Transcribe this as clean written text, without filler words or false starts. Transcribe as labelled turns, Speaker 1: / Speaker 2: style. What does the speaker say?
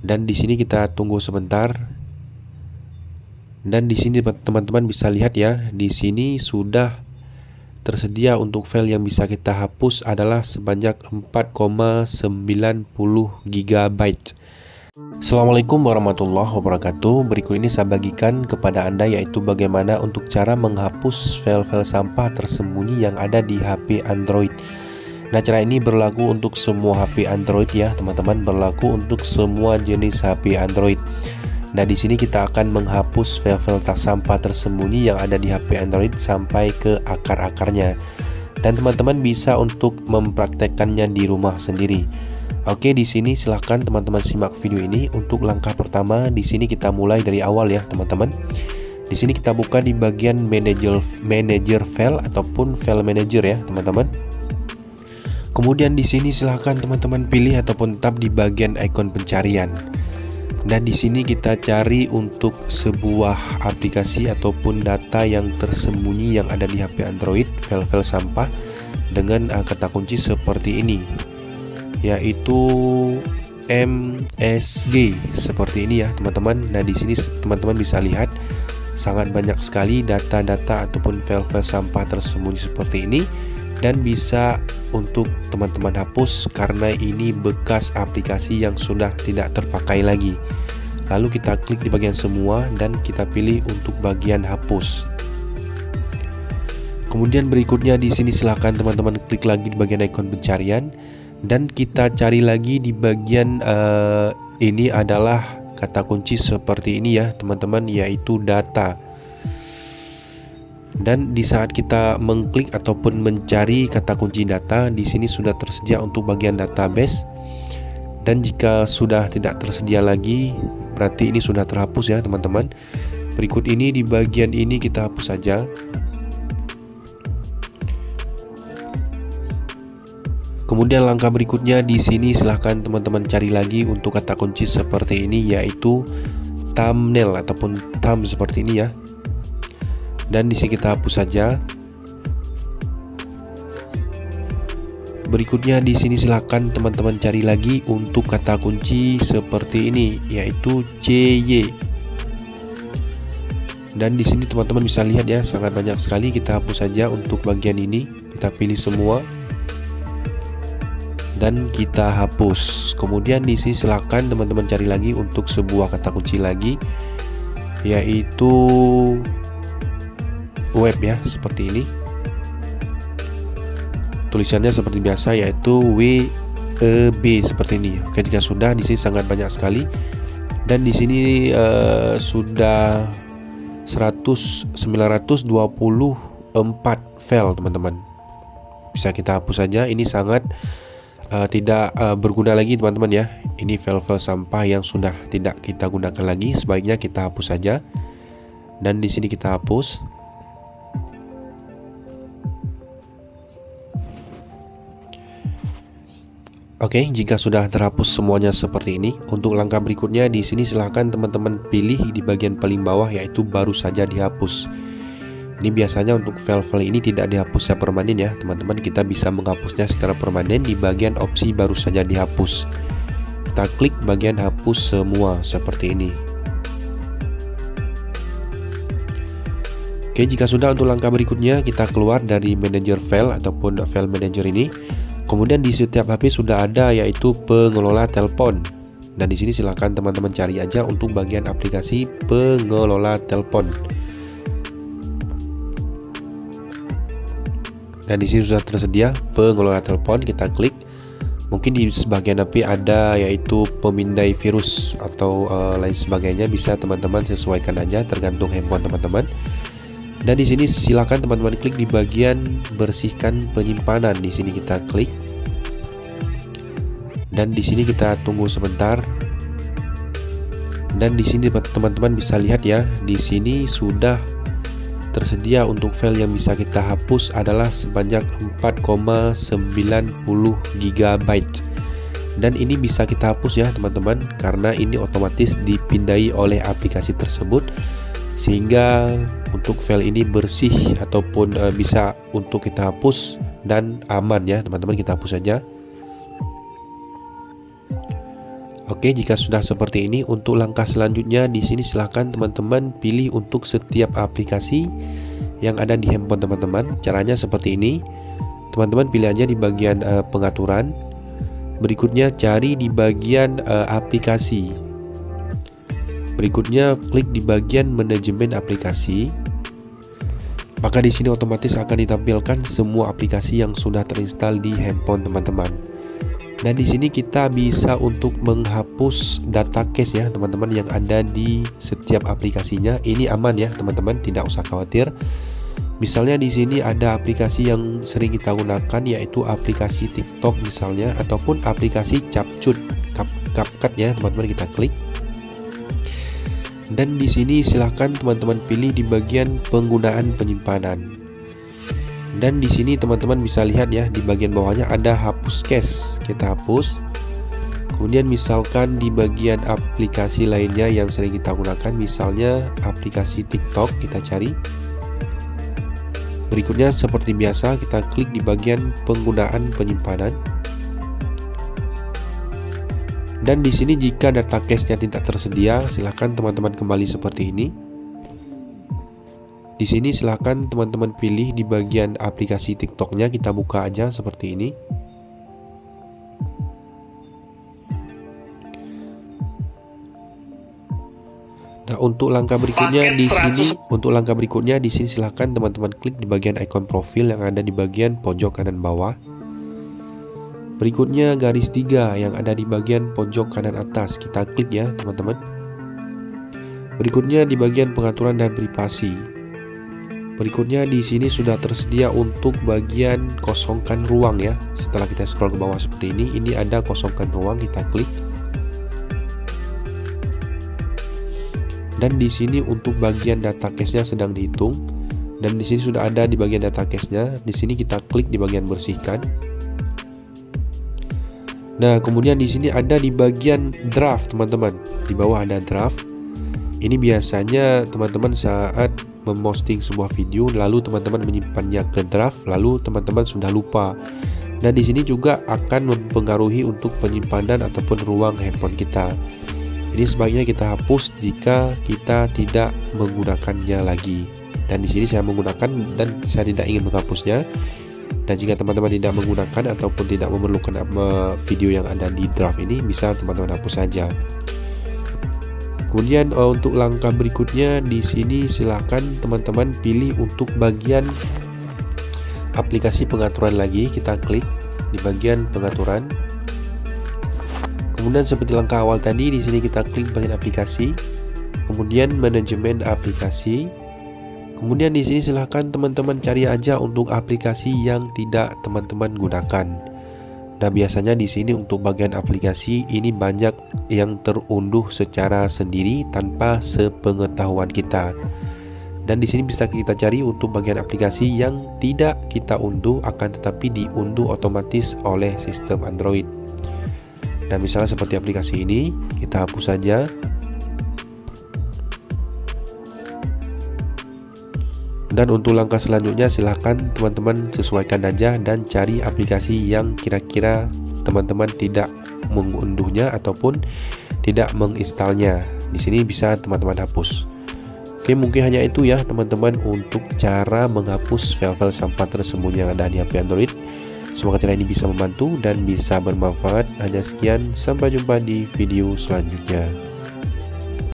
Speaker 1: Dan di sini kita tunggu sebentar. Dan di sini teman-teman bisa lihat ya, di sini sudah tersedia untuk file yang bisa kita hapus adalah sebanyak 4,90 GB. Assalamualaikum warahmatullahi wabarakatuh. Berikut ini saya bagikan kepada Anda yaitu bagaimana untuk cara menghapus file-file sampah tersembunyi yang ada di HP Android. Nah, cara ini berlaku untuk semua HP Android ya, teman-teman, berlaku untuk semua jenis HP Android. Nah, di sini kita akan menghapus file-file sampah tersembunyi yang ada di HP Android sampai ke akar-akarnya. Dan teman-teman bisa untuk mempraktekkannya di rumah sendiri. Oke, di sini silahkan teman-teman simak video ini. Untuk langkah pertama, di sini kita mulai dari awal ya, teman-teman. Di sini kita buka di bagian manager file ataupun file manager ya, teman-teman. Kemudian di sini silahkan teman-teman pilih ataupun tap di bagian ikon pencarian. Dan di sini kita cari untuk sebuah aplikasi ataupun data yang tersembunyi yang ada di HP Android, file-file sampah dengan kata kunci seperti ini, yaitu MSG seperti ini ya, teman-teman. Nah, di sini teman-teman bisa lihat sangat banyak sekali data-data ataupun file-file sampah tersembunyi seperti ini. Dan bisa untuk teman-teman hapus karena ini bekas aplikasi yang sudah tidak terpakai lagi. Lalu kita klik di bagian semua dan kita pilih untuk bagian hapus. Kemudian berikutnya di sini silahkan teman-teman klik lagi di bagian ikon pencarian dan kita cari lagi di bagian ini adalah kata kunci seperti ini ya, teman-teman, yaitu data. Dan di saat kita mengklik ataupun mencari kata kunci data, di sini sudah tersedia untuk bagian database. Dan jika sudah tidak tersedia lagi, berarti ini sudah terhapus ya, teman-teman. Berikut ini di bagian ini kita hapus saja. Kemudian langkah berikutnya di sini silahkan teman-teman cari lagi untuk kata kunci seperti ini, yaitu thumbnail ataupun thumb seperti ini ya. Dan di sini kita hapus saja. Berikutnya di sini silakan teman-teman cari lagi untuk kata kunci seperti ini, yaitu CY. Dan di sini teman-teman bisa lihat ya, sangat banyak sekali. Kita hapus saja untuk bagian ini. Kita pilih semua dan kita hapus. Kemudian di sini silakan teman-teman cari lagi untuk sebuah kata kunci lagi, yaitu web ya, seperti ini. Tulisannya seperti biasa, yaitu WEB seperti ini. Oke, jika sudah, di sini sangat banyak sekali. Dan di sini sudah 924 file, teman-teman. Bisa kita hapus saja. Ini sangat tidak berguna lagi, teman-teman ya. Ini file-file sampah yang sudah tidak kita gunakan lagi. Sebaiknya kita hapus saja. Dan di sini kita hapus. Oke, jika sudah terhapus semuanya seperti ini, untuk langkah berikutnya di sini silahkan teman-teman pilih di bagian paling bawah, yaitu baru saja dihapus. Ini biasanya untuk file-file ini tidak dihapus secara permanen ya, teman-teman. Kita bisa menghapusnya secara permanen di bagian opsi baru saja dihapus. Kita klik bagian hapus semua seperti ini. Oke, jika sudah, untuk langkah berikutnya kita keluar dari manager file ataupun file manager ini. Kemudian di setiap HP sudah ada yaitu pengelola telepon. Dan di sini silahkan teman-teman cari aja untuk bagian aplikasi pengelola telepon. Dan di sini sudah tersedia pengelola telepon, kita klik. Mungkin di sebagian HP ada yaitu pemindai virus atau lain sebagainya, bisa teman-teman sesuaikan aja tergantung handphone teman-teman. Dan di sini silakan teman-teman klik di bagian bersihkan penyimpanan. Di sini kita klik. Dan di sini kita tunggu sebentar. Dan di sini teman-teman bisa lihat ya, di sini sudah tersedia untuk file yang bisa kita hapus adalah sebanyak 4,90 GB. Dan ini bisa kita hapus ya, teman-teman, karena ini otomatis dipindai oleh aplikasi tersebut. Sehingga untuk file ini bersih ataupun bisa untuk kita hapus dan aman ya, teman-teman. Kita hapus saja. Oke, jika sudah seperti ini, untuk langkah selanjutnya di sini silahkan teman-teman pilih untuk setiap aplikasi yang ada di handphone teman-teman. Caranya seperti ini. Teman-teman pilih aja di bagian pengaturan. Berikutnya cari di bagian aplikasi. Berikutnya klik di bagian manajemen aplikasi. Maka di sini otomatis akan ditampilkan semua aplikasi yang sudah terinstall di handphone teman-teman. Nah, di sini kita bisa untuk menghapus data cache ya teman-teman yang ada di setiap aplikasinya. Ini aman ya teman-teman, tidak usah khawatir. Misalnya di sini ada aplikasi yang sering kita gunakan, yaitu aplikasi TikTok misalnya, ataupun aplikasi CapCut, CapCut ya teman-teman, kita klik. Dan di sini silahkan teman-teman pilih di bagian penggunaan penyimpanan. Dan di sini teman-teman bisa lihat ya, di bagian bawahnya ada hapus cache. Kita hapus. Kemudian misalkan di bagian aplikasi lainnya yang sering kita gunakan, misalnya aplikasi TikTok, kita cari. Berikutnya seperti biasa kita klik di bagian penggunaan penyimpanan. Dan di sini jika data cache-nya tidak tersedia, silahkan teman-teman kembali seperti ini. Di sini silahkan teman-teman pilih di bagian aplikasi TikToknya, kita buka aja seperti ini. Nah, untuk langkah berikutnya di sini, silahkan teman-teman klik di bagian ikon profil yang ada di bagian pojok kanan bawah. Berikutnya garis 3 yang ada di bagian pojok kanan atas, kita klik ya teman-teman. Berikutnya di bagian pengaturan dan privasi. Berikutnya di sini sudah tersedia untuk bagian kosongkan ruang ya. Setelah kita scroll ke bawah seperti ini ada kosongkan ruang, kita klik. Dan di sini untuk bagian data cache-nya sedang dihitung. Dan di sini sudah ada di bagian data cache-nya. Di sini kita klik di bagian bersihkan. Nah, kemudian di sini ada di bagian draft teman-teman. Di bawah ada draft. Ini biasanya teman-teman saat memposting sebuah video lalu teman-teman menyimpannya ke draft, lalu teman-teman sudah lupa. Dan di sini juga akan mempengaruhi untuk penyimpanan ataupun ruang handphone kita. Ini sebaiknya kita hapus jika kita tidak menggunakannya lagi. Dan di sini saya menggunakan dan saya tidak ingin menghapusnya. Dan jika teman-teman tidak menggunakan ataupun tidak memerlukan video yang ada di draft ini, bisa teman-teman hapus saja. Kemudian untuk langkah berikutnya di sini silahkan teman-teman pilih untuk bagian aplikasi pengaturan lagi, kita klik di bagian pengaturan. Kemudian seperti langkah awal tadi, di sini kita klik bagian aplikasi, kemudian manajemen aplikasi. Kemudian di sini silahkan teman-teman cari aja untuk aplikasi yang tidak teman-teman gunakan. Nah, biasanya di sini untuk bagian aplikasi ini banyak yang terunduh secara sendiri tanpa sepengetahuan kita. Dan di sini bisa kita cari untuk bagian aplikasi yang tidak kita unduh akan tetapi diunduh otomatis oleh sistem Android. Nah, misalnya seperti aplikasi ini, kita hapus saja. Dan untuk langkah selanjutnya silahkan teman-teman sesuaikan aja dan cari aplikasi yang kira-kira teman-teman tidak mengunduhnya ataupun tidak menginstalnya. Di sini bisa teman-teman hapus. Oke, mungkin hanya itu ya teman-teman untuk cara menghapus file-file sampah tersembunyi yang ada di HP Android. Semoga cara ini bisa membantu dan bisa bermanfaat. Hanya sekian, sampai jumpa di video selanjutnya.